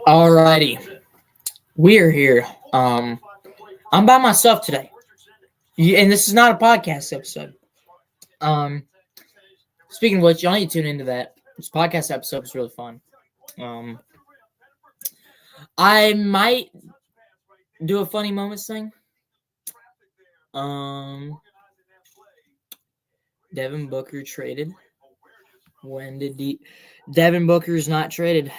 Alrighty, we are here. I'm by myself today, and this is not a podcast episode. Um, Speaking of which, y'all need to tune into that. This podcast episode is really fun. I might do a funny moments thing. Devin Booker traded. When did Devin Booker's not traded?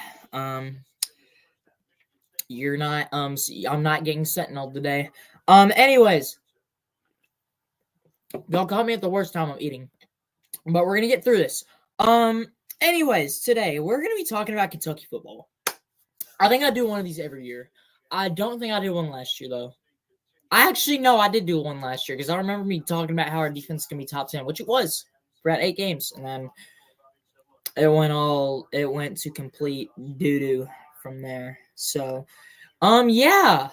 You're not. I'm not getting Sentinel today. Anyways, y'all caught me at the worst time I'm eating, but we're gonna get through this. Anyways, today we're gonna be talking about Kentucky football. I think I do one of these every year. I don't think I did one last year though. I did do one last year because I remember me talking about how our defense can be top 10, which it was for about 8 games, and then it went to complete doo doo from there. So, yeah.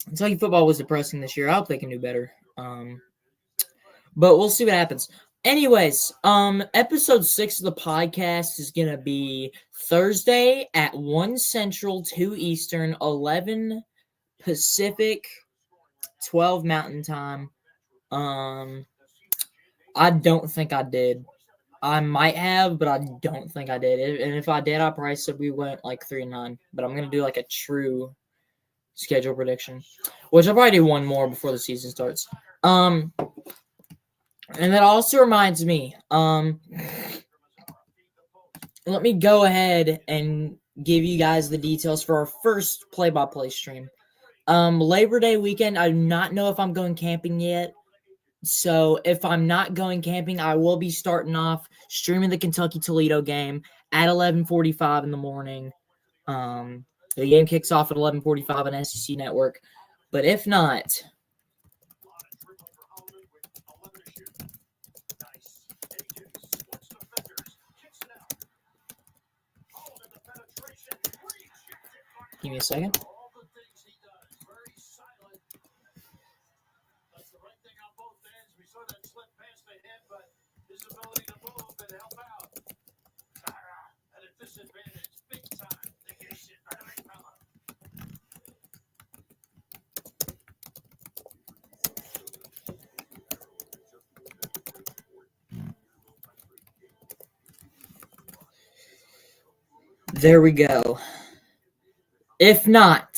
Kentucky football was depressing this year. I hope they can do better. But we'll see what happens. Anyways, episode 6 of the podcast is gonna be Thursday at 1 Central, 2 Eastern, 11 Pacific, 12 Mountain Time. I don't think I did. I might have, but I don't think I did. And if I did, I probably said we went like 3-9. But I'm gonna do like a true schedule prediction, which I'll probably do one more before the season starts. And that also reminds me, let me go ahead and give you guys the details for our first play-by-play stream. Labor Day weekend, I do not know if I'm going camping yet. So if I'm not going camping, I will be starting off streaming the Kentucky-Toledo game at 11:45 in the morning. The game kicks off at 11:45 on SEC Network. But if not, give me a second. There we go. If not,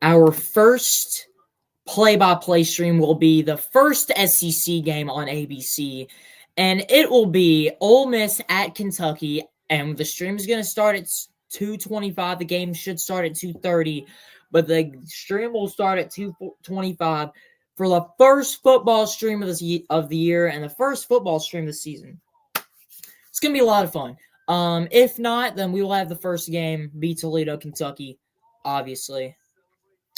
our first play-by-play stream will be the first SEC game on ABC, and it will be Ole Miss at Kentucky, and the stream is going to start at 2:25. The game should start at 2:30, but the stream will start at 2:25 for the first football stream of the year and the first football stream of the season. It's going to be a lot of fun. If not, then we will have the first game be Toledo, Kentucky, obviously.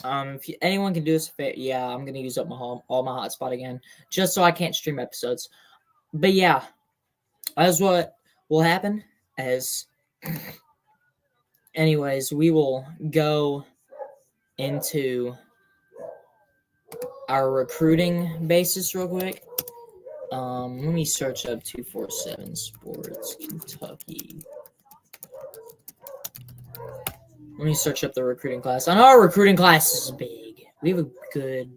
If anyone can do us a favor, yeah, I'm gonna use up all my hotspot again, just so I can't stream episodes. But yeah, that's what will happen. Anyways, we will go into our recruiting basis real quick. Let me search up 247 Sports Kentucky. Let me search up the recruiting class. I know our recruiting class is big. We have a good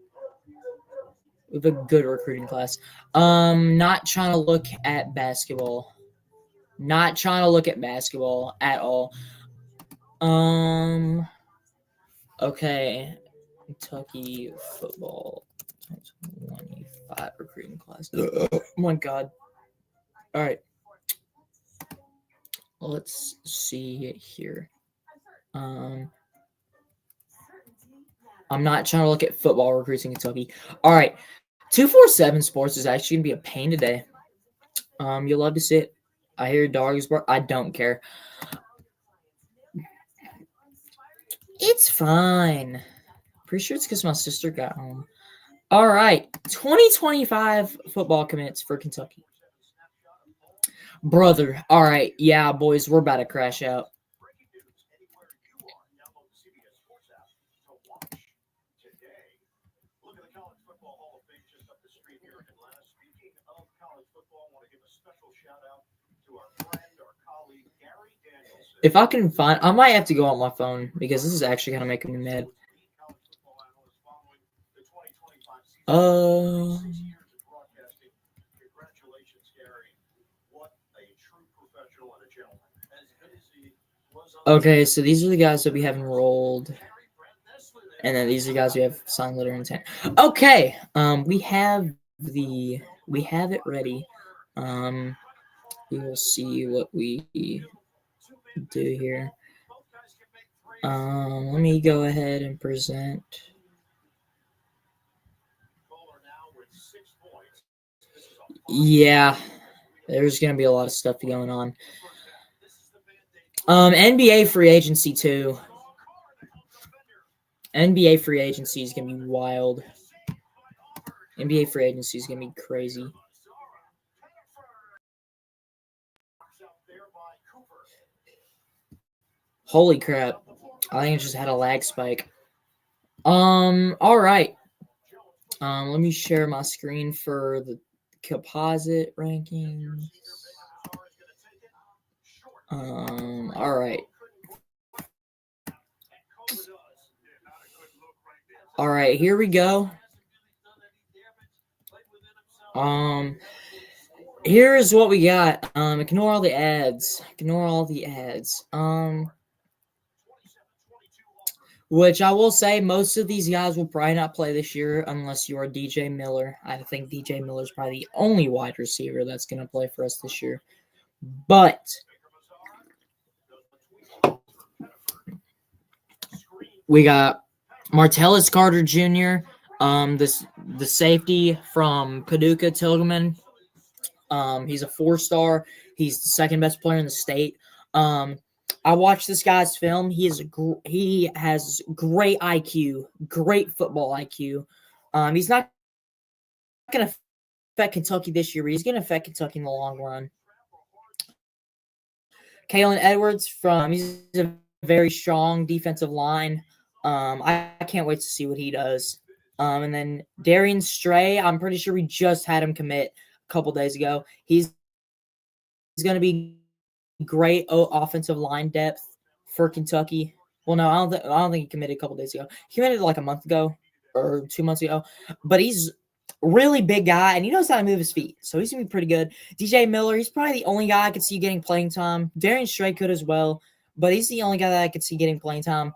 recruiting class. Not trying to look at basketball. Not trying to look at basketball at all. Okay. Kentucky football 2025 recruiting class. Oh my God. All right. Let's see here. I'm not trying to look at football recruits in Kentucky. All right. 247 Sports is actually going to be a pain today. You'll love to see it. I hear dogs bark. I don't care. It's fine. Pretty sure it's because my sister got home. All right. 2025 football commits for Kentucky. Brother. All right. Yeah, boys, we're about to crash out. If I can find, I might have to go on my phone because this is actually kind of making me mad. Okay, so these are the guys that we have enrolled. And then these are the guys we have signed letter of intent. Okay, we have it ready. We will see what we do here. Let me go ahead and present. Yeah, there's gonna be a lot of stuff going on. NBA free agency too. NBA free agency is gonna be wild. NBA free agency is gonna be crazy. Holy crap! I think it just had a lag spike. All right. Let me share my screen for the composite rankings. All right. All right, here we go. Here is what we got. Ignore all the ads. Ignore all the ads. Which I will say, most of these guys will probably not play this year unless you are DJ Miller. I think DJ Miller is probably the only wide receiver that's going to play for us this year. But we got Martellus Carter Jr., the safety from Paducah Tilghman. He's a 4-star. He's the second best player in the state. I watched this guy's film. He has great IQ, great football IQ. He's not going to affect Kentucky this year, but he's going to affect Kentucky in the long run. Kalen Edwards he's a very strong defensive line. I can't wait to see what he does. And then Darian Stray, I'm pretty sure we just had him commit a couple days ago. He's going to be great offensive line depth for Kentucky. Well, no, I don't think he committed a couple days ago. He committed like a month ago or 2 months ago. But he's a really big guy, and he knows how to move his feet. So he's going to be pretty good. DJ Miller, he's probably the only guy I could see getting playing time. Darian Stray could as well, but he's the only guy that I could see getting playing time.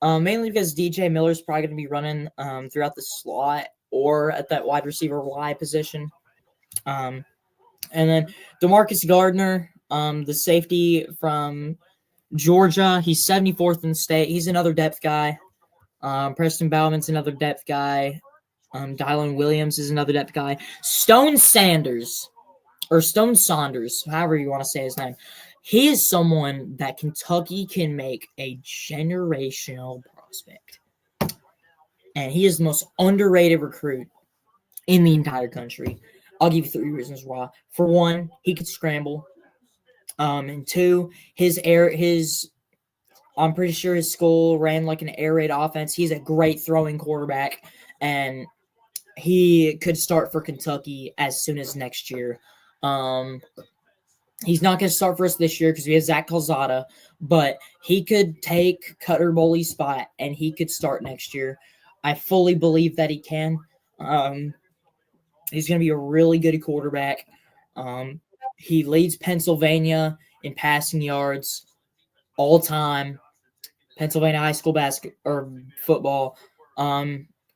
Mainly because DJ Miller's probably going to be running throughout the slot or at that wide receiver Y position. And then DeMarcus Gardner, the safety from Georgia, he's 74th in the state. He's another depth guy. Preston Bauman's another depth guy. Dylan Williams is another depth guy. Stone Saunders, however you want to say his name. He is someone that Kentucky can make a generational prospect. And he is the most underrated recruit in the entire country. I'll give you 3 reasons why. For one, he could scramble. And 2, I'm pretty sure his school ran like an air raid offense. He's a great throwing quarterback, and he could start for Kentucky as soon as next year. He's not going to start for us this year because we have Zach Calzada, but he could take Cutter Boley's spot, and he could start next year. I fully believe that he can. He's going to be a really good quarterback. He leads Pennsylvania in passing yards all time. Pennsylvania high school football.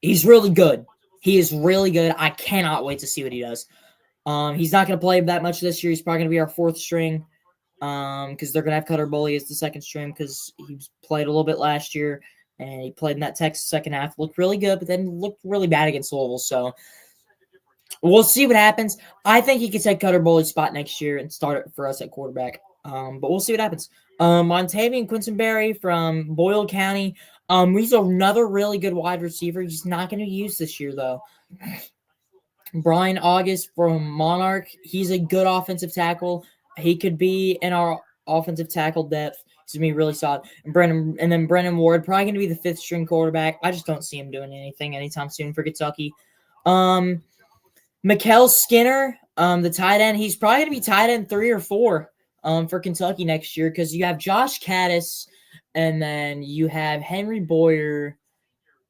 He's really good. He is really good. I cannot wait to see what he does. He's not going to play that much this year. He's probably going to be our 4th string because they're going to have Cutter Boley as the 2nd string because he played a little bit last year, and he played in that Texas second half. Looked really good, but then looked really bad against Louisville. So we'll see what happens. I think he could take Cutter Boley's spot next year and start it for us at quarterback. But we'll see what happens. Montavian Quisenberry from Boyle County. He's another really good wide receiver. He's not going to be used this year, though. Brian August from Monarch. He's a good offensive tackle. He could be in our offensive tackle depth. He's going to be really solid. And then Brennan Ward, probably going to be the 5th string quarterback. I just don't see him doing anything anytime soon for Kentucky. Mikael Skinner, the tight end. He's probably going to be tight end 3 or 4. for Kentucky next year because you have Josh Caddis, and then you have Henry Boyer,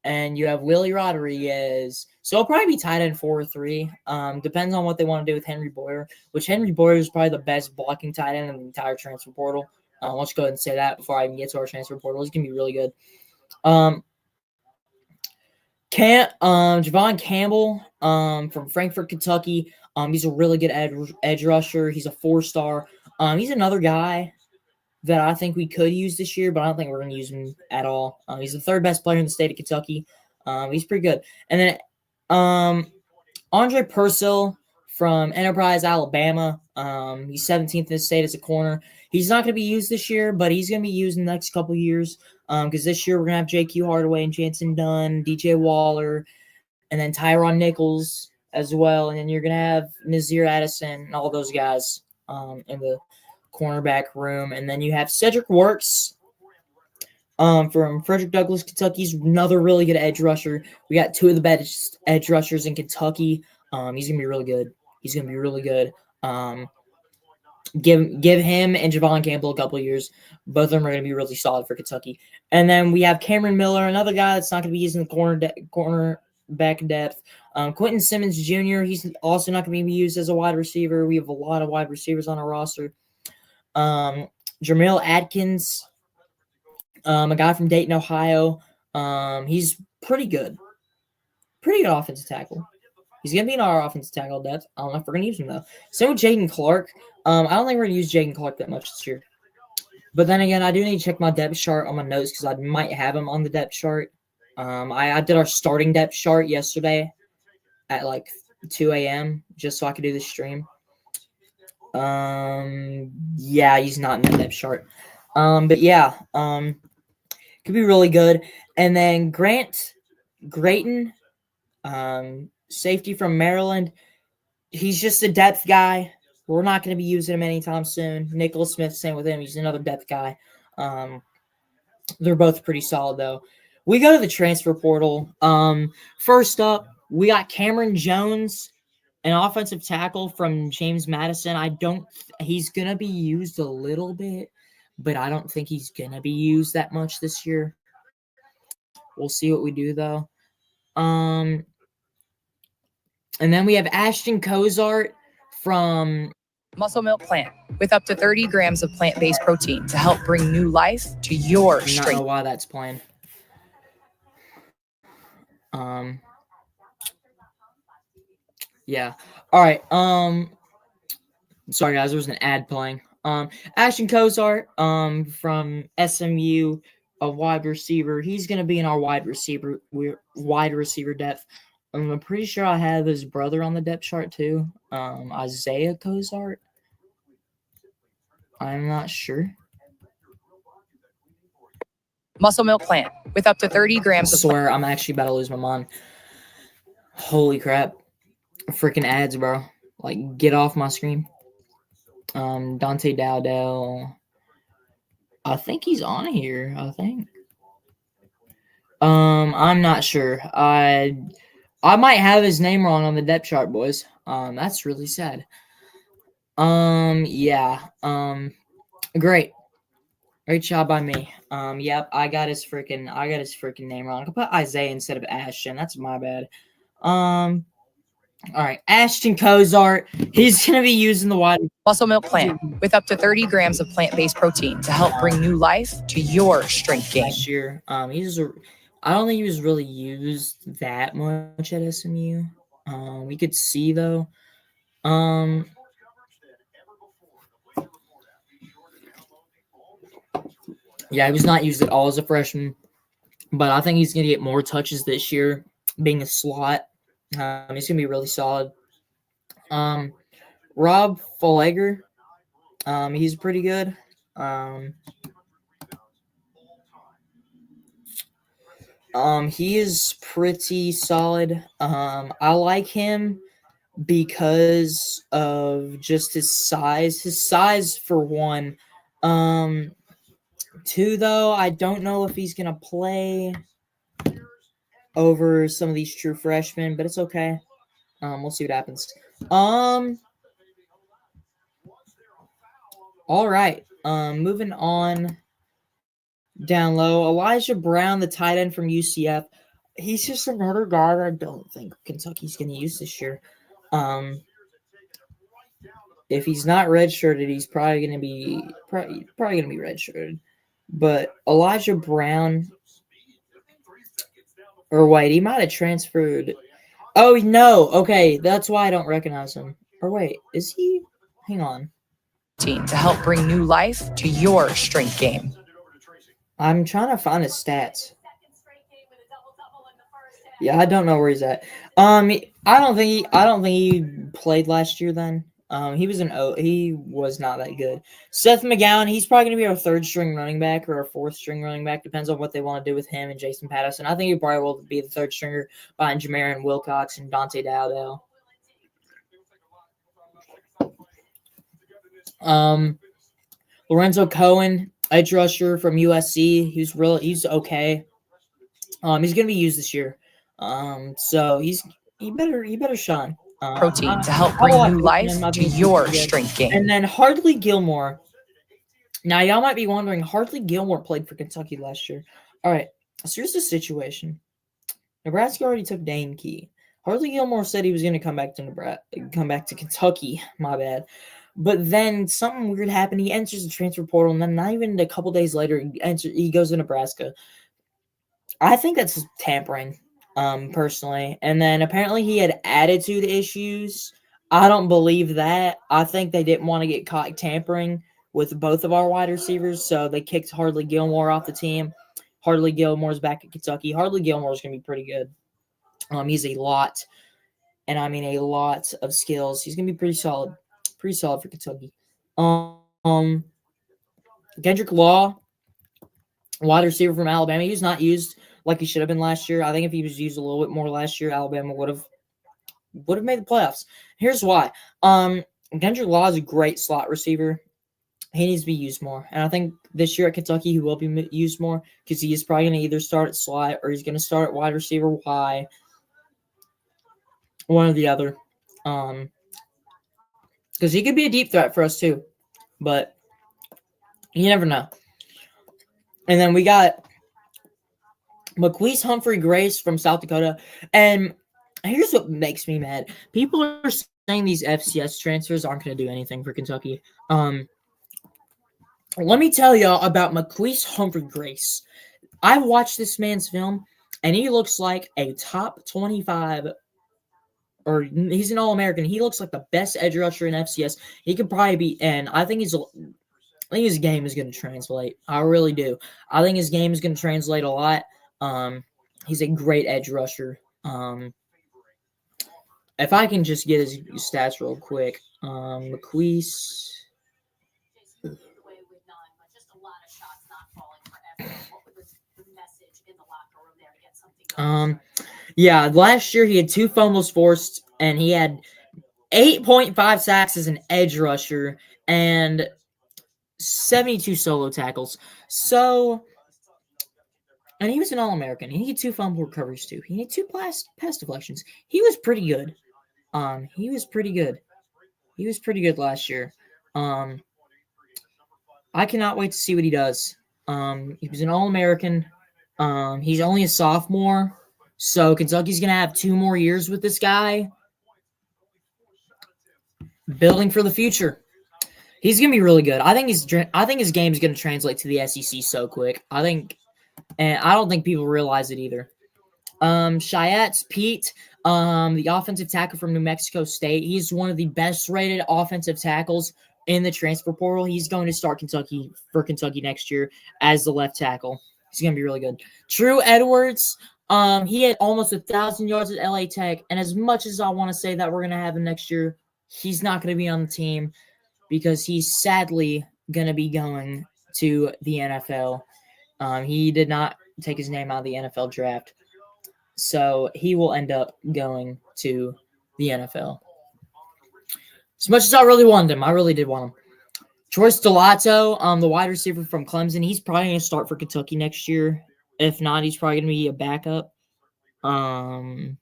and you have Willie Rodriguez. So it'll probably be tight end 4 or 3. Depends on what they want to do with Henry Boyer, which Henry Boyer is probably the best blocking tight end in the entire transfer portal. Let's go ahead and say that before I even get to our transfer portal. He's going to be really good. Javon Campbell from Frankfort, Kentucky. He's a really good edge rusher. He's a 4-star. He's another guy that I think we could use this year, but I don't think we're going to use him at all. He's the 3rd best player in the state of Kentucky. He's pretty good. And then Andre Purcell from Enterprise, Alabama. He's 17th in the state as a corner. He's not going to be used this year, but he's going to be used in the next couple years because this year we're going to have JQ Hardaway and Jansen Dunn, DJ Waller, and then Tyron Nichols as well. And then you're going to have Nazir Addison and all those guys in the cornerback room. And then you have Cedric Works from Frederick Douglass, Kentucky. He's another really good edge rusher. We got 2 of the best edge rushers in Kentucky. He's going to be really good. He's going to be really good. Give him and Javon Campbell a couple of years. Both of them are going to be really solid for Kentucky. And then we have Cameron Miller, another guy that's not going to be using the cornerback depth. Quentin Simmons Jr., he's also not going to be used as a wide receiver. We have a lot of wide receivers on our roster. Jamil Adkins, a guy from Dayton, Ohio. He's pretty good. Pretty good offensive tackle. He's going to be in our offensive tackle depth. I don't know if we're going to use him, though. Same with Jaden Clark. I don't think we're going to use Jaden Clark that much this year. But then again, I do need to check my depth chart on my notes because I might have him on the depth chart. I did our starting depth chart yesterday at like 2 a.m. just so I could do the stream. Yeah, he's not in the depth chart. But yeah, could be really good. And then Grant Grayton, safety from Maryland. He's just a depth guy. We're not going to be using him anytime soon. Nicholas Smith, same with him. He's another depth guy. They're both pretty solid, though. We go to the transfer portal. First up, we got Cameron Jones, an offensive tackle from James Madison. He's going to be used a little bit, but I don't think he's going to be used that much this year. We'll see what we do, though. And then we have Ashton Cozart from Muscle Milk Plant with up to 30 grams of plant-based protein to help bring new life to your strength. I don't know why that's playing. Yeah. All right. Sorry guys, there was an ad playing. Ashton Cozart from SMU, a wide receiver. He's gonna be in our wide receiver depth. I'm pretty sure I have his brother on the depth chart too. Isaiah Cozart. I'm not sure. Muscle Milk Plant with up to 30 grams I swear, I'm actually about to lose my mind. Holy crap. Freaking ads, bro. Like, get off my screen. Dante Dowdell. I think he's on here, I think. I'm not sure. I might have his name wrong on the depth chart, boys. That's really sad. Yeah. Great job by me. Yep, I got his freaking name wrong. I put Isaiah instead of Ashton. That's my bad. All right, Ashton Cozart. He's gonna be using the wide Muscle Milk Plant with up to 30 grams of plant-based protein to help bring new life to your strength game. Last year, I don't think he was really used that much at SMU. We could see though. Yeah, he was not used at all as a freshman, but I think he's gonna get more touches this year, being a slot. He's gonna be really solid. Rob Folegger, he's pretty good. He is pretty solid. I like him because of just his size. His size for one. Two, though, I don't know if he's gonna play over some of these true freshmen, but it's okay. We'll see what happens. All right. Moving on down low. Elijah Brown, the tight end from UCF. He's just another guy that I don't think Kentucky's going to use this year. If he's not redshirted, he's probably going to be redshirted. But Elijah Brown, or wait, he might have transferred. Oh no, okay, that's why I don't recognize him. Or wait, is he? Hang on. To help bring new life to your strength game. I'm trying to find his stats. Yeah, I don't know where he's at. I don't think he played last year. Then, he was not that good. Seth McGowan, he's probably going to be our third string running back or our fourth string running back. Depends on what they want to do with him and Jason Patterson. I think he probably will be the third stringer behind Jamarian Wilcox and Dante Dowdell. Lorenzo Cohen, edge rusher from USC. He's okay. He's gonna be used this year. So he better shine. Protein to help bring new life to your strength game. And then Hardly Gilmore. Now y'all might be wondering, Hardly Gilmore played for Kentucky last year. All right, so here's the situation. Nebraska already took Dane Key. Hardly Gilmore said he was going to come back to Kentucky. My bad. But then something weird happened. He enters the transfer portal, and then not even a couple days later, he goes to Nebraska. I think that's tampering, personally. And then apparently he had attitude issues. I don't believe that. I think they didn't want to get caught tampering with both of our wide receivers, so they kicked Hardly Gilmore off the team. Hardly Gilmore's back at Kentucky. Hardly Gilmore's going to be pretty good. He's a lot, and I mean a lot of skills. He's going to be pretty solid for Kentucky. Kendrick Law, wide receiver from Alabama. He was not used like he should have been last year. I think if he was used a little bit more last year, Alabama would have made the playoffs. Here's why. Kendrick Law is a great slot receiver. He needs to be used more. And I think this year at Kentucky, he will be used more because he is probably going to either start at slot or he's going to start at wide receiver Y. One or the other. Because he could be a deep threat for us too. But you never know. And then we got McQueese Humphrey Grace from South Dakota. And here's what makes me mad. People are saying these FCS transfers aren't going to do anything for Kentucky. Let me tell y'all about McQueese Humphrey Grace. I watched this man's film, and he looks like a top 25, or he's an All-American. He looks like the best edge rusher in FCS. He could probably be, and I think his game is going to translate. I really do. I think his game is going to translate a lot. He's a great edge rusher. If I can just get his stats real quick. McQueese. Yeah, last year he had 2 fumbles forced, and he had 8.5 sacks as an edge rusher and 72 solo tackles. So, and he was an All-American. He had 2 fumble recoveries too. He had 2 pass deflections. He was pretty good. He was pretty good. He was pretty good last year. I cannot wait to see what he does. He was an All-American. He's only a sophomore, so Kentucky's going to have 2 more years with this guy. Building for the future. He's going to be really good. I think his game is going to translate to the SEC so quick. And I don't think people realize it either. Shiatz Pete, the offensive tackle from New Mexico State. He's one of the best rated offensive tackles in the transfer portal. He's going to start for Kentucky next year as the left tackle. He's going to be really good. True Edwards, he had almost 1,000 yards at LA Tech. And as much as I want to say that we're going to have him next year, he's not going to be on the team because he's sadly going to be going to the NFL. He did not take his name out of the NFL draft. So he will end up going to the NFL. As much as I really wanted him, I really did want him. Troy Stellato, the wide receiver from Clemson, he's probably going to start for Kentucky next year. If not, he's probably going to be a backup. As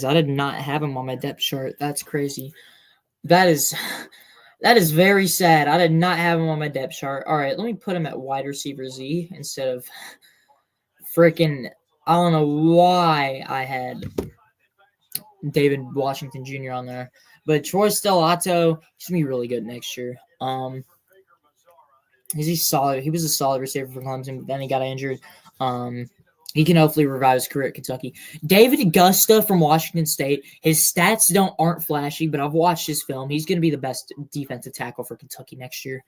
I did not have him on my depth chart. That's crazy. That is That is very sad. I did not have him on my depth chart. All right, let me put him at wide receiver Z instead of freaking. I don't know why I had David Washington Jr. on there, but Troy Stellato, he's gonna be really good next year. He's solid. He was a solid receiver for Clemson, but then he got injured. He can hopefully revive his career at Kentucky. David Augusta from Washington State. His stats aren't flashy, but I've watched his film. He's going to be the best defensive tackle for Kentucky next year.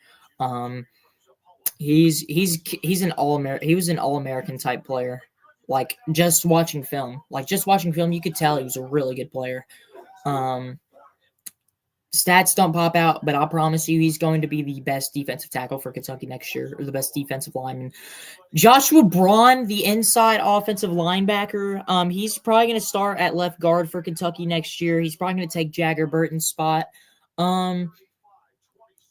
He's an All-American. He was an All-American type player. Like just watching film, you could tell he was a really good player. Stats don't pop out, but I'll promise you he's going to be the best defensive tackle for Kentucky next year, or the best defensive lineman. Joshua Braun, the inside offensive linebacker, he's probably going to start at left guard for Kentucky next year. He's probably going to take Jagger Burton's spot.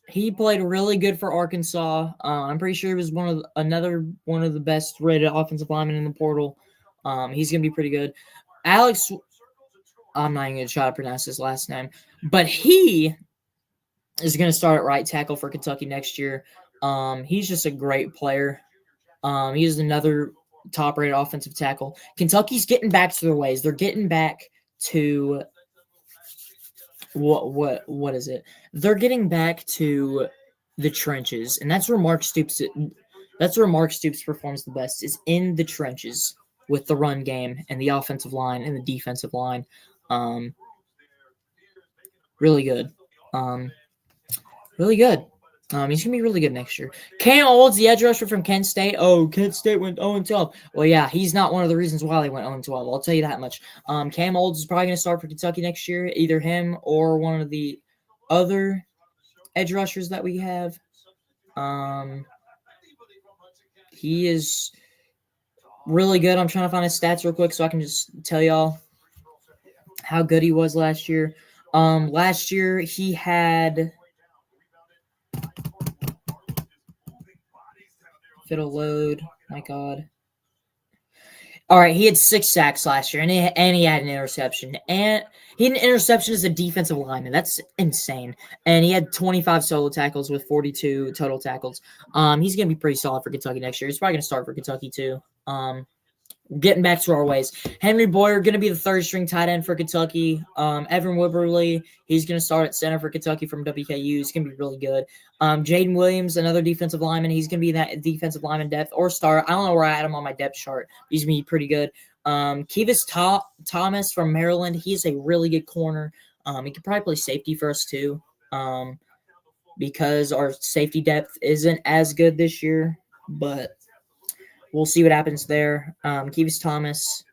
He played really good for Arkansas. I'm pretty sure he was another one of the best rated offensive linemen in the portal. He's going to be pretty good. Alex, I'm not even going to try to pronounce his last name, but he is going to start at right tackle for Kentucky next year. He's just a great player. He's another top-rated offensive tackle. Kentucky's getting back to their ways. They're getting back to what is it? They're getting back to the trenches, and that's where Mark Stoops performs the best, is in the trenches with the run game and the offensive line and the defensive line. Really good. Really good. He's going to be really good next year. Cam Olds, the edge rusher from Kent State. Oh, Kent State went 0-12. Well, yeah, he's not one of the reasons why they went 0-12. I'll tell you that much. Cam Olds is probably going to start for Kentucky next year. Either him or one of the other edge rushers that we have. He is really good. I'm trying to find his stats real quick so I can just tell y'all how good he was last year. Last year he had... If it'll load, my God. All right, he had 6 sacks last year, and he had an interception. And he had an interception as a defensive lineman. That's insane. And he had 25 solo tackles with 42 total tackles. He's going to be pretty solid for Kentucky next year. He's probably going to start for Kentucky too. Getting back to our ways. Henry Boyer going to be the third-string tight end for Kentucky. Evan Wibberley, he's going to start at center for Kentucky from WKU. He's going to be really good. Jaden Williams, another defensive lineman. He's going to be that defensive lineman depth or star. I don't know where I had him on my depth chart. He's going to be pretty good. Kevis Thomas from Maryland, he's a really good corner. He could probably play safety for us too, because our safety depth isn't as good this year, but we'll see what happens there. Kevis Thomas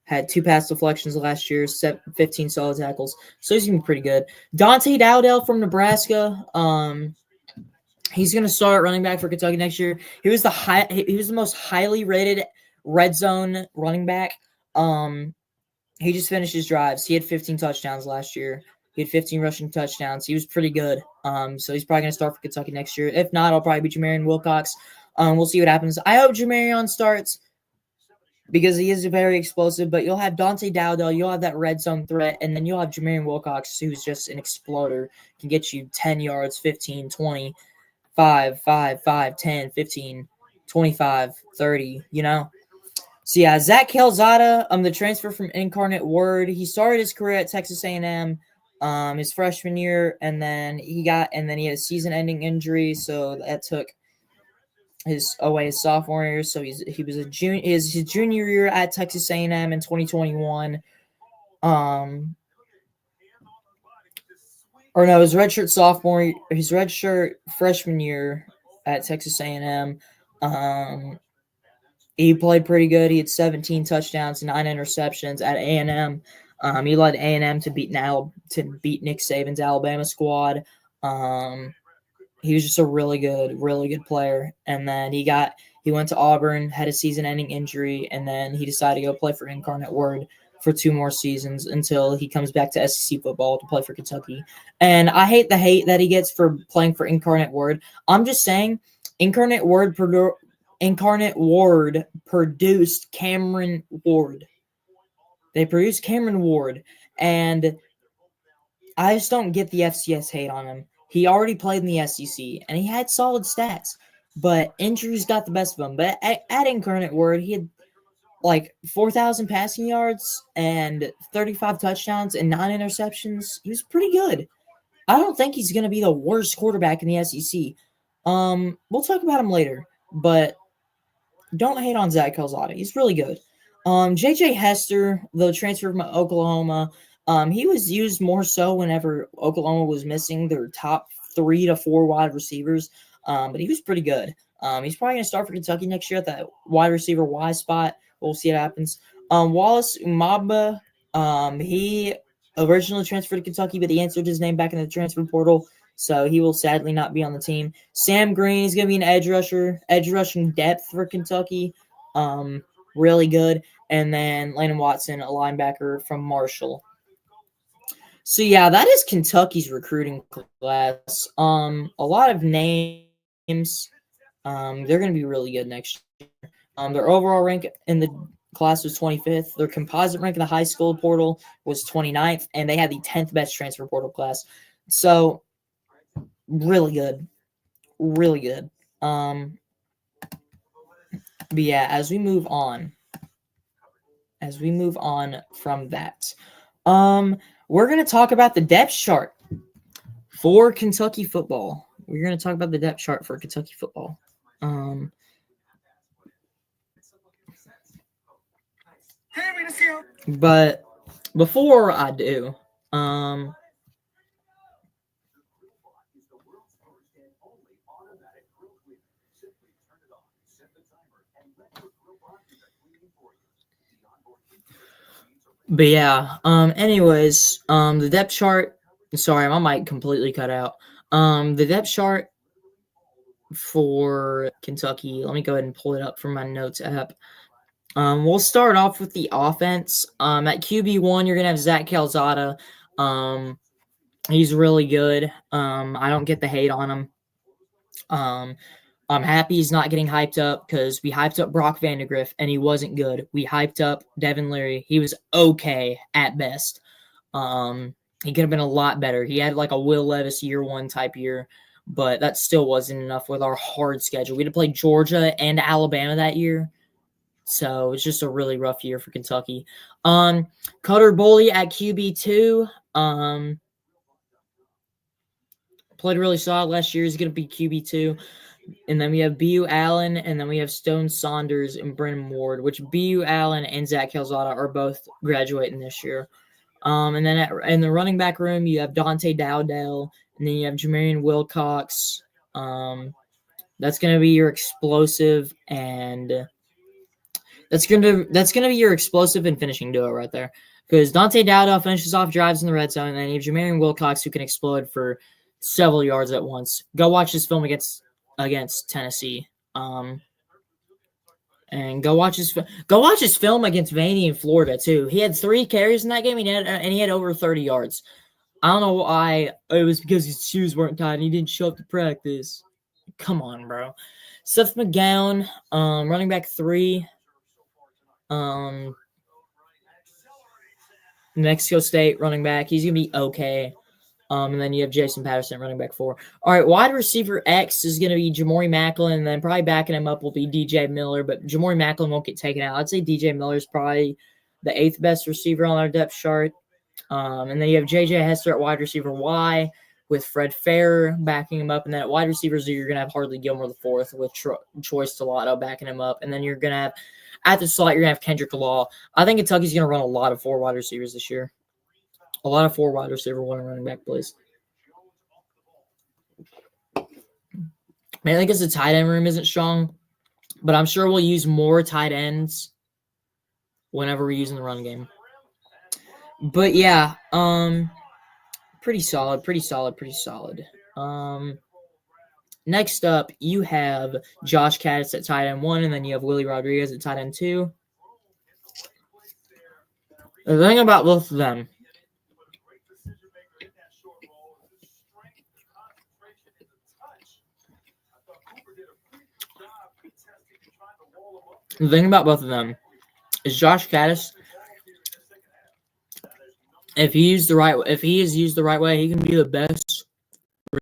had 2 pass deflections last year, 15 solid tackles, so he's going to be pretty good. Dante Dowdell from Nebraska, he's going to start running back for Kentucky next year. He was the most highly rated red zone running back. He just finished his drives. He had 15 touchdowns last year. He had 15 rushing touchdowns. He was pretty good. So he's probably going to start for Kentucky next year. If not, I'll probably be Jamarian Wilcox. We'll see what happens. I hope Jamarion starts because he is very explosive, but you'll have Dante Dowdell, you'll have that red zone threat, and then you'll have Jamarian Wilcox, who's just an exploder, can get you 10 yards, 15, 20, 5, 10, 15, 25, 30, you know? So, yeah, Zach Calzada, the transfer from Incarnate Word, he started his career at Texas A&M his freshman year, and then he had a season-ending injury, so that took his sophomore year. So he was his junior year at Texas A&M in 2021. His redshirt freshman year at Texas A&M. He played pretty good. He had 17 touchdowns, 9 interceptions at A&M. He led A&M to beat Nick Saban's Alabama squad. He was just a really good player. And then he went to Auburn, had a season-ending injury, and then he decided to go play for Incarnate Word for 2 more seasons until he comes back to SEC football to play for Kentucky. And I hate the hate that he gets for playing for Incarnate Word. I'm just saying, Incarnate Word produced Cameron Ward. They produced Cameron Ward, and I just don't get the FCS hate on him. He already played in the SEC, and he had solid stats, but injuries got the best of him. But at Incarnate Word, he had like 4,000 passing yards and 35 touchdowns and 9 interceptions. He was pretty good. I don't think he's going to be the worst quarterback in the SEC. We'll talk about him later, but don't hate on Zach Calzada. He's really good. J.J. Hester, the transfer from Oklahoma, he was used more so whenever Oklahoma was missing their top 3 to 4 wide receivers, but he was pretty good. He's probably going to start for Kentucky next year at that wide receiver Y spot. We'll see what happens. Wallace Umaba, he originally transferred to Kentucky, but he answered his name back in the transfer portal, so he will sadly not be on the team. Sam Green is going to be an edge rushing depth for Kentucky, really good. And then Landon Watson, a linebacker from Marshall. So yeah, that is Kentucky's recruiting class. A lot of names. They're going to be really good next year. Their overall rank in the class was 25th. Their composite rank in the high school portal was 29th, and they had the 10th best transfer portal class. So really good. Really good. But yeah, as we move on from that, we're going to talk about the depth chart for Kentucky football. We're going to talk about the depth chart for Kentucky football. But before I do, but yeah, anyways, the depth chart, sorry, my mic completely cut out. The depth chart for Kentucky, let me go ahead and pull it up from my notes app. We'll start off with the offense. At QB1, you're going to have Zach Calzada. He's really good. I don't get the hate on him. I'm happy he's not getting hyped up because we hyped up Brock Vandegrift and he wasn't good. We hyped up Devin Leary. He was okay at best. He could have been a lot better. He had like a Will Levis year 1 type year, but that still wasn't enough with our hard schedule. We had to play Georgia and Alabama that year. So it's just a really rough year for Kentucky. Cutter Boley at QB2. Played really solid last year. He's going to be QB2. And then we have B.U. Allen, and then we have Stone Saunders and Brennan Ward, which B.U. Allen and Zach Calzada are both graduating this year. And then in the running back room, you have Dante Dowdell, and then you have Jamarian Wilcox. That's going to be your explosive, and that's going to be your explosive and finishing duo right there. Because Dante Dowdell finishes off drives in the red zone, and then you have Jamarian Wilcox who can explode for several yards at once. Go watch this film against Tennessee. And go watch his film against Vandy in Florida too. He had 3 carries in that game, and he had over 30 yards. I don't know why. It was because his shoes weren't tied and he didn't show up to practice. Come on, bro. Seth McGowan, running back 3. Mexico State running back. He's gonna be okay. And then you have Jason Patterson, running back 4. All right, wide receiver X is going to be Jamori Macklin, and then probably backing him up will be DJ Miller, but Jamori Macklin won't get taken out. I'd say DJ Miller is probably the 8th best receiver on our depth chart. And then you have J.J. Hester at wide receiver Y with Fred Farrer backing him up. And then at wide receivers, you're going to have Harley Gilmore the 4th with Troy Stellato backing him up. And then you're going to have, at the slot, you're going to have Kendrick Law. I think Kentucky's going to run a lot of 4 wide receivers this year. A lot of 4 wide receiver, 1 running back plays. I think the tight end room isn't strong, but I'm sure we'll use more tight ends whenever we're using the run game. But yeah, pretty solid. Next up, you have Josh Caddis at tight end 1, and then you have Willie Rodriguez at tight end 2. The thing about both of them, is Josh Caddis If he is used the right way, he can be the best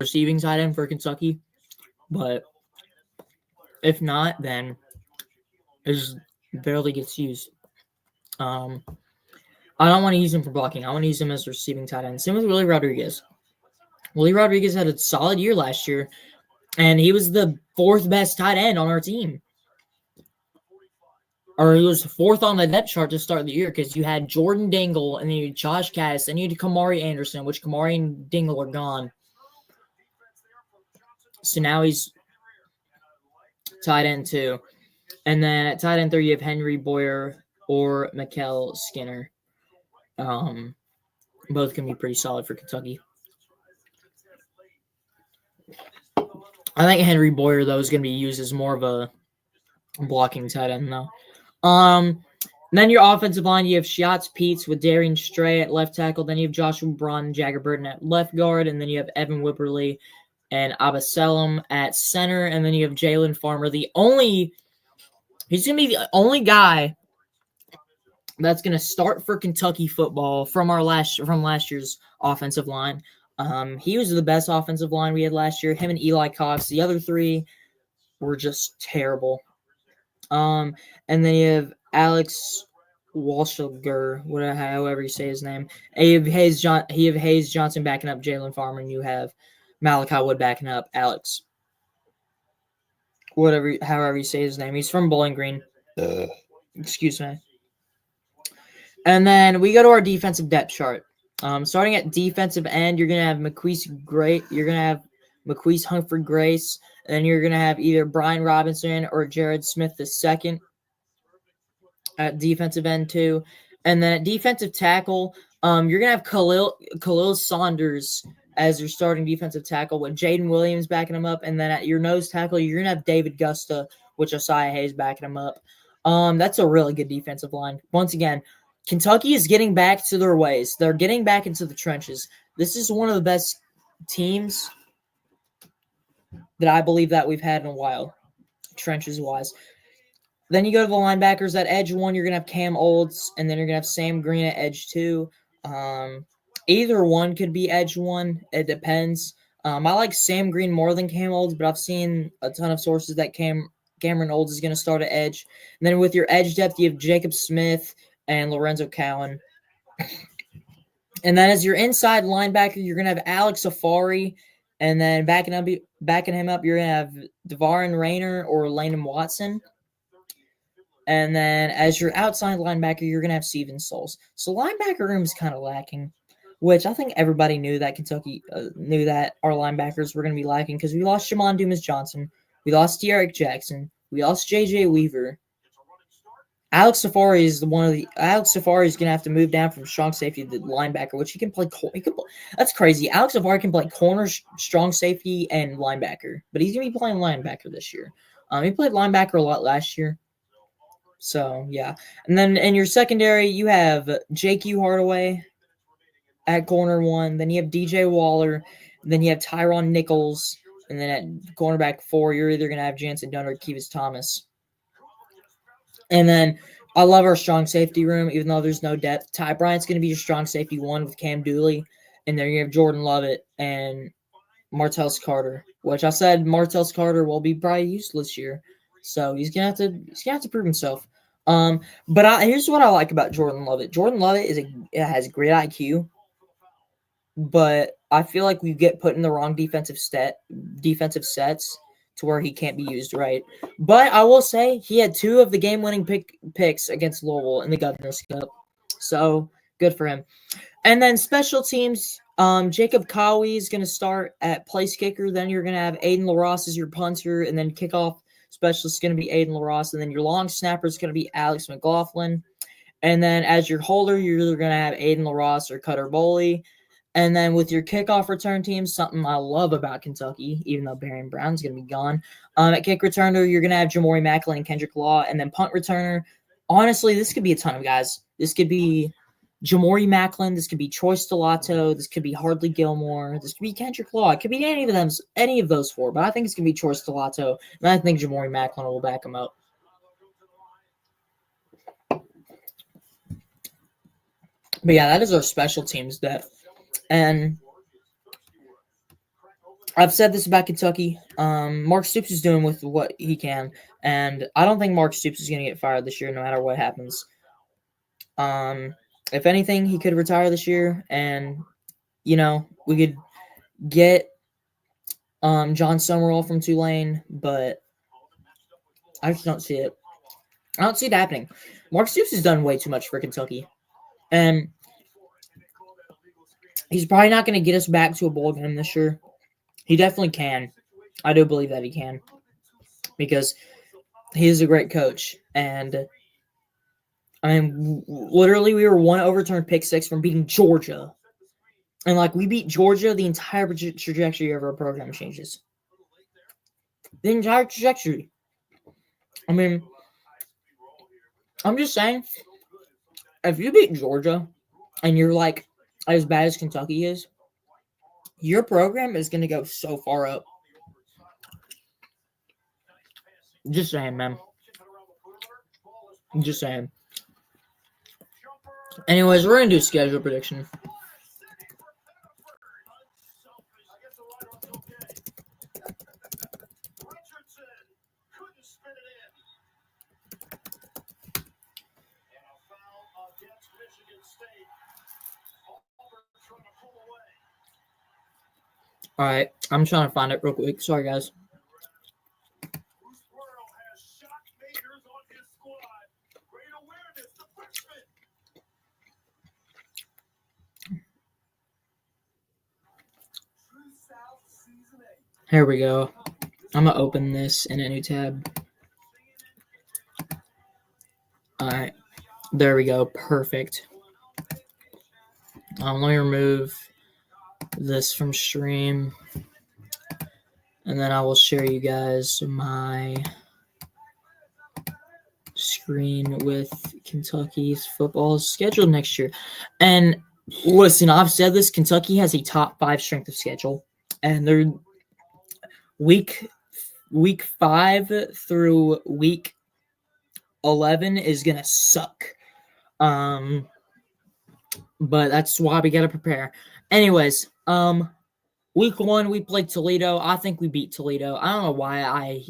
receiving tight end for Kentucky. But if not, then it just barely gets used. I don't want to use him for blocking. I want to use him as a receiving tight end. Same with Willie Rodriguez. Willie Rodriguez had a solid year last year, and he was the fourth best tight end on our team. Or he was fourth on the depth chart to start the year because you had Jordan Dingle, and then you had Josh Cass, and you had Kamari Anderson, which Kamari and Dingle are gone. So now he's tight end 2. And then at tight end 3, you have Henry Boyer or Mikael Skinner. Both can be pretty solid for Kentucky. I think Henry Boyer, though, is going to be used as more of a blocking tight end, though. Then your offensive line, you have Shiatz Peets with Darian Stray at left tackle. Then you have Joshua Braun and Jagger Burton at left guard. And then you have Evan Whipperly and Abaselem at center. And then you have Jalen Farmer. He's going to be the only guy that's going to start for Kentucky football from last year's offensive line. He was the best offensive line we had last year. Him and Eli Cox. The other 3 were just terrible. And then you have Alex Walshiger, however you say his name. You have Hayes Johnson backing up Jalen Farmer, and you have Malachi Wood backing up Alex. However you say his name. He's from Bowling Green. Excuse me. And then we go to our defensive depth chart. Starting at defensive end, you're gonna have Maquise Humphrey Grace, and then you're gonna have either Brian Robinson or Jared Smith II at defensive end 2. And then at defensive tackle, you're gonna have Khalil Saunders as your starting defensive tackle with Jaden Williams backing him up, and then at your nose tackle, you're gonna have David Gusta with Josiah Hayes backing him up. That's a really good defensive line. Once again, Kentucky is getting back to their ways. They're getting back into the trenches. This is one of the best teams that I believe that we've had in a while, trenches-wise. Then you go to the linebackers. At edge 1, you're going to have Cam Olds, and then you're going to have Sam Green at edge 2. Either one could be edge 1. It depends. I like Sam Green more than Cam Olds, but I've seen a ton of sources that Cameron Olds is going to start at edge. And then with your edge depth, you have Jacob Smith and Lorenzo Cowan. And then as your inside linebacker, you're going to have Alex Safari. And then backing him up, you're going to have Devarin Rayner or Landon Watson. And then as your outside linebacker, you're going to have Steven Souls. So linebacker room is kind of lacking, which I think everybody knew that Kentucky knew that our linebackers were going to be lacking because we lost Jamon Dumas-Johnson. We lost De'Aric Jackson. We lost J.J. Weaver. Alex Safari is going to have to move down from strong safety to linebacker, which he can play. That's crazy. Alex Safari can play corner, strong safety, and linebacker, but he's going to be playing linebacker this year. He played linebacker a lot last year. So, yeah. And then in your secondary, you have Jake U. Hardaway at corner 1. Then you have DJ Waller. Then you have Tyron Nichols. And then at cornerback 4, you're either going to have Jansen Dunn or Kevis Thomas. And then I love our strong safety room, even though there's no depth. Ty Bryant's going to be your strong safety 1 with Cam Dooley. And then you have Jordan Lovett and Martellus Carter, which I said Martellus Carter will be probably useless this year. So he's gonna have to prove himself. But here's what I like about Jordan Lovett. Jordan Lovett has great IQ, but I feel like we get put in the wrong defensive sets to where he can't be used right. But I will say he had 2 of the game-winning picks against Louisville in the Governor's Cup, so good for him. And then special teams. Jacob Cowie is going to start at place kicker. Then you're going to have Aiden LaRosse as your punter, and then kickoff specialist is going to be Aiden LaRosse, and then your long snapper is going to be Alex McLaughlin. And then as your holder, you're either going to have Aiden LaRosse or Cutter Boley. And then with your kickoff return team, something I love about Kentucky, even though Barron Brown's going to be gone. At kick returner, you're going to have Jamori Macklin and Kendrick Law. And then punt returner, honestly, this could be a ton of guys. This could be Jamori Macklin. This could be Troy Stellato. This could be Hardly Gilmore. This could be Kendrick Law. It could be any of those 4. But I think it's going to be Troy Stellato. And I think Jamori Macklin will back him up. But yeah, that is our special teams depth. And I've said this about Kentucky. Mark Stoops is doing with what he can, and I don't think Mark Stoops is going to get fired this year, no matter what happens. If anything, he could retire this year, and we could get John Summerall from Tulane, but I just don't see it. I don't see it happening. Mark Stoops has done way too much for Kentucky, and he's probably not going to get us back to a bowl game this year. He definitely can. I do believe that he can, because he is a great coach. And I mean, literally, we were one overturned pick six from beating Georgia. And we beat Georgia, the entire trajectory of our program changes. The entire trajectory. I mean, I'm just saying, if you beat Georgia and you're as bad as Kentucky is, your program is going to go so far up. Just saying, man. Just saying. Anyways, we're going to do schedule prediction. All right, I'm trying to find it real quick. Sorry, guys. Here we go. I'm going to open this in a new tab. All right. There we go. Perfect. Let me remove this from stream. And then I will share you guys my screen with Kentucky's football schedule next year. And listen, I've said this. Kentucky has a top 5 strength of schedule. And they're week 5 through week 11 is going to suck. But that's why we got to prepare. Anyways, week 1 we played Toledo. I think we beat Toledo. I don't know why I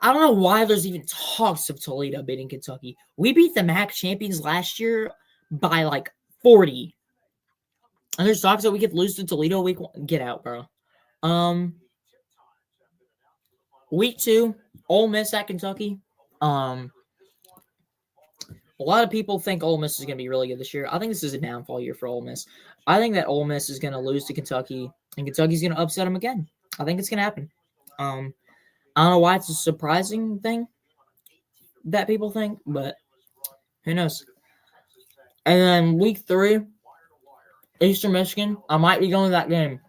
don't know why there's even talks of Toledo beating Kentucky. We beat the MAC champions last year by 40. And there's talks that we could lose to Toledo week 1. Get out, bro. Week 2, Ole Miss at Kentucky. A lot of people think Ole Miss is going to be really good this year. I think this is a downfall year for Ole Miss. I think that Ole Miss is going to lose to Kentucky, and Kentucky's going to upset them again. I think it's going to happen. I don't know why it's a surprising thing that people think, but who knows? And then week 3, Eastern Michigan. I might be going to that game.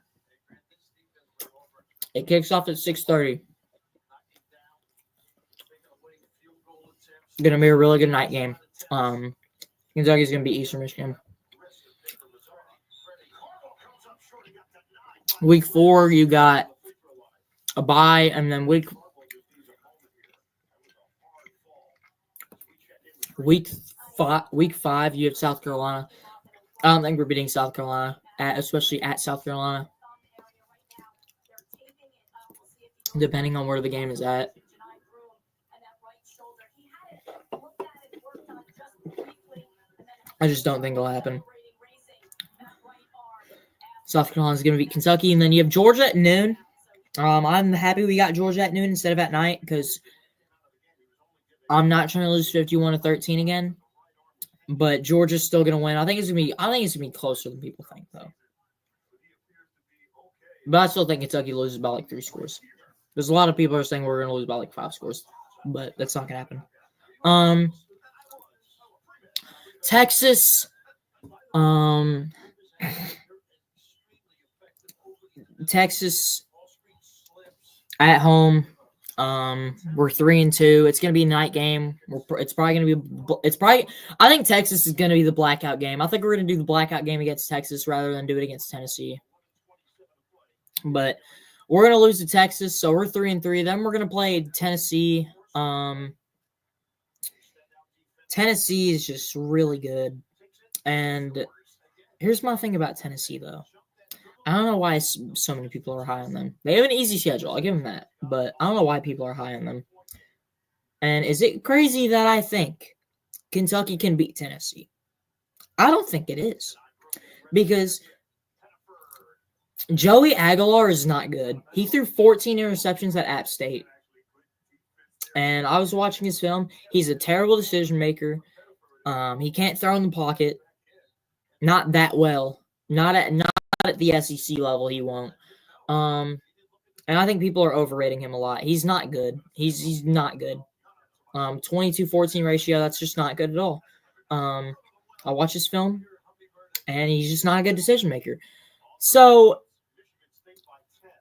It kicks off at 6:30. Going to be a really good night game. Kentucky's going to be Eastern Michigan. Week 4, you got a bye, and then week 5, you have South Carolina. I don't think we're beating South Carolina, especially at South Carolina, depending on where the game is at. I just don't think it'll happen. South Carolina's going to beat Kentucky, and then you have Georgia at noon. I'm happy we got Georgia at noon instead of at night, because I'm not trying to lose 51-13 again. But Georgia's still going to win. I think it's going to be closer than people think, though. But I still think Kentucky loses by 3 scores. There's a lot of people are saying we're going to lose by 5 scores, but that's not going to happen. Texas, Texas at home. We're 3-2. It's gonna be a night game. I think Texas is gonna be the blackout game. I think we're gonna do the blackout game against Texas rather than do it against Tennessee. But we're gonna lose to Texas, so we're 3-3. Then we're gonna play Tennessee. Tennessee is just really good. And here's my thing about Tennessee, though. I don't know why so many people are high on them. They have an easy schedule. I'll give them that. But I don't know why people are high on them. And is it crazy that I think Kentucky can beat Tennessee? I don't think it is. Because Joey Aguilar is not good. He threw 14 interceptions at App State. And I was watching his film. He's a terrible decision maker. He can't throw in the pocket. Not that well. Not at the SEC level. He won't. And I think people are overrating him a lot. He's not good. He's not good. 22-14 ratio. That's just not good at all. I watch his film, and he's just not a good decision maker. So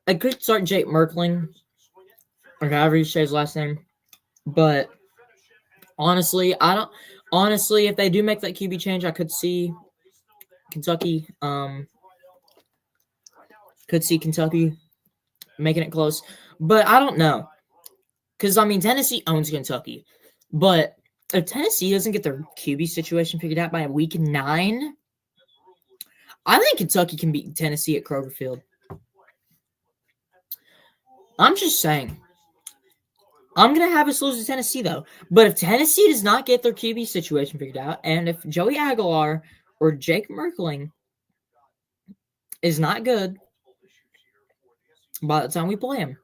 I could start Jake Merkling, or however you say his last name, but honestly, if they do make that QB change, I could see Kentucky. Making it close, but I don't know, because Tennessee owns Kentucky, but if Tennessee doesn't get their QB situation figured out by week 9, I think Kentucky can beat Tennessee at Kroger Field. I'm just saying. I'm going to have us lose to Tennessee, though. But if Tennessee does not get their QB situation figured out, and if Joey Aguilar or Jake Merkling is not good by the time we play him,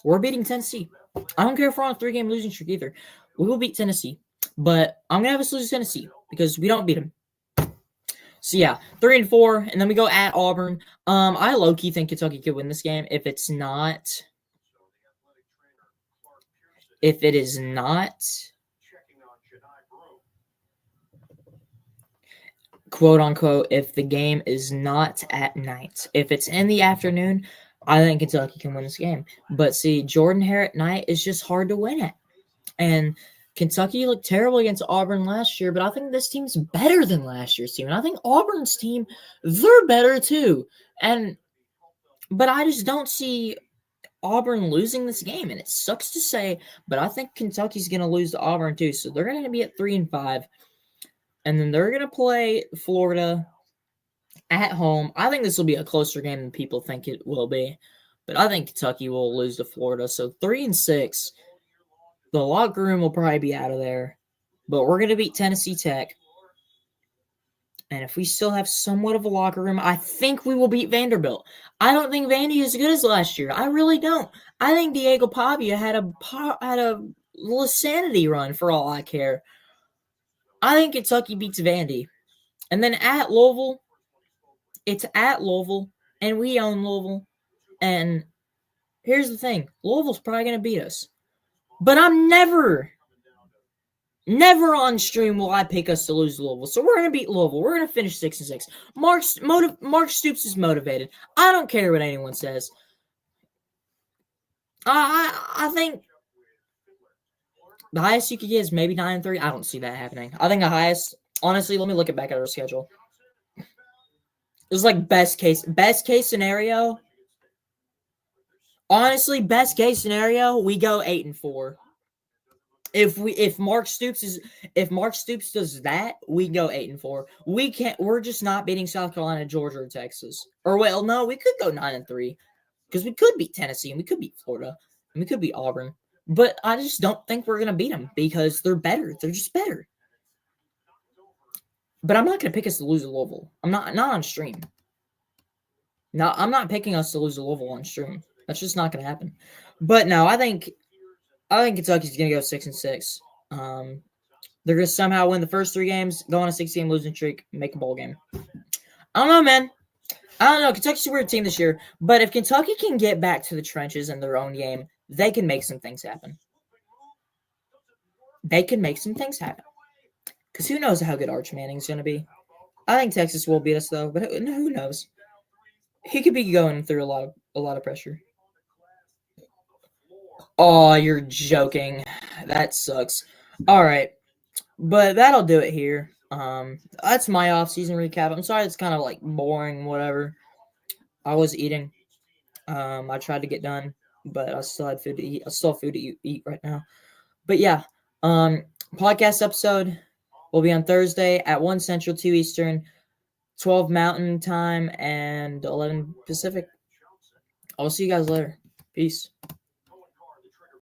we're beating Tennessee. I don't care if we're on a 3-game losing streak either. We will beat Tennessee. But I'm going to have us lose to Tennessee because we don't beat them. So, yeah, 3-4, and then we go at Auburn. I low-key think Kentucky could win this game if it is not, quote-unquote, if the game is not at night. If it's in the afternoon, I think Kentucky can win this game. But, see, Jordan-Hare at night is just hard to win at. And Kentucky looked terrible against Auburn last year, but I think this team's better than last year's team. And I think Auburn's team, they're better too. But I just don't see Auburn losing this game. And it sucks to say, but I think Kentucky's going to lose to Auburn too. So they're going to be at 3-5. And then they're going to play Florida at home. I think this will be a closer game than people think it will be. But I think Kentucky will lose to Florida. So 3-6. The locker room will probably be out of there. But we're going to beat Tennessee Tech. And if we still have somewhat of a locker room, I think we will beat Vanderbilt. I don't think Vandy is as good as last year. I really don't. I think Diego Pavia had a insanity run for all I care. I think Kentucky beats Vandy. And then at Louisville, it's at Louisville, and we own Louisville. And here's the thing. Louisville's probably going to beat us. But I'm never on stream will I pick us to lose Louisville. So we're going to beat Louisville. We're going to finish 6-6. Mark Stoops is motivated. I don't care what anyone says. I think the highest you could get is maybe 9-3. I don't see that happening. I think the highest, honestly, let me look back at our schedule. It's like best case scenario. Honestly, best case scenario, we go 8-4. If Mark Stoops does that, we go 8-4. We're just not beating South Carolina, Georgia, or Texas. Or well, no, we could go 9-3 because we could beat Tennessee and we could beat Florida and we could beat Auburn. But I just don't think we're gonna beat them because they're better. They're just better. But I'm not gonna pick us to lose to Louisville. I'm not on stream. No, I'm not picking us to lose to Louisville on stream. That's just not gonna happen. But no, I think Kentucky's going to go 6-6. They're going to somehow win the first 3 games, go on a 6-game losing streak, make a bowl game. I don't know, man. I don't know. Kentucky's a weird team this year. But if Kentucky can get back to the trenches in their own game, they can make some things happen. Because who knows how good Arch Manning's going to be. I think Texas will beat us, though. But who knows? He could be going through a lot of pressure. Oh, you're joking. That sucks. All right. But that'll do it here. That's my off-season recap. I'm sorry it's kind of like boring, whatever. I was eating. I tried to get done, but I still had food to eat. I still have food to eat right now. But yeah, podcast episode will be on Thursday at 1 Central, 2 Eastern, 12 Mountain Time, and 11 Pacific. I'll see you guys later. Peace.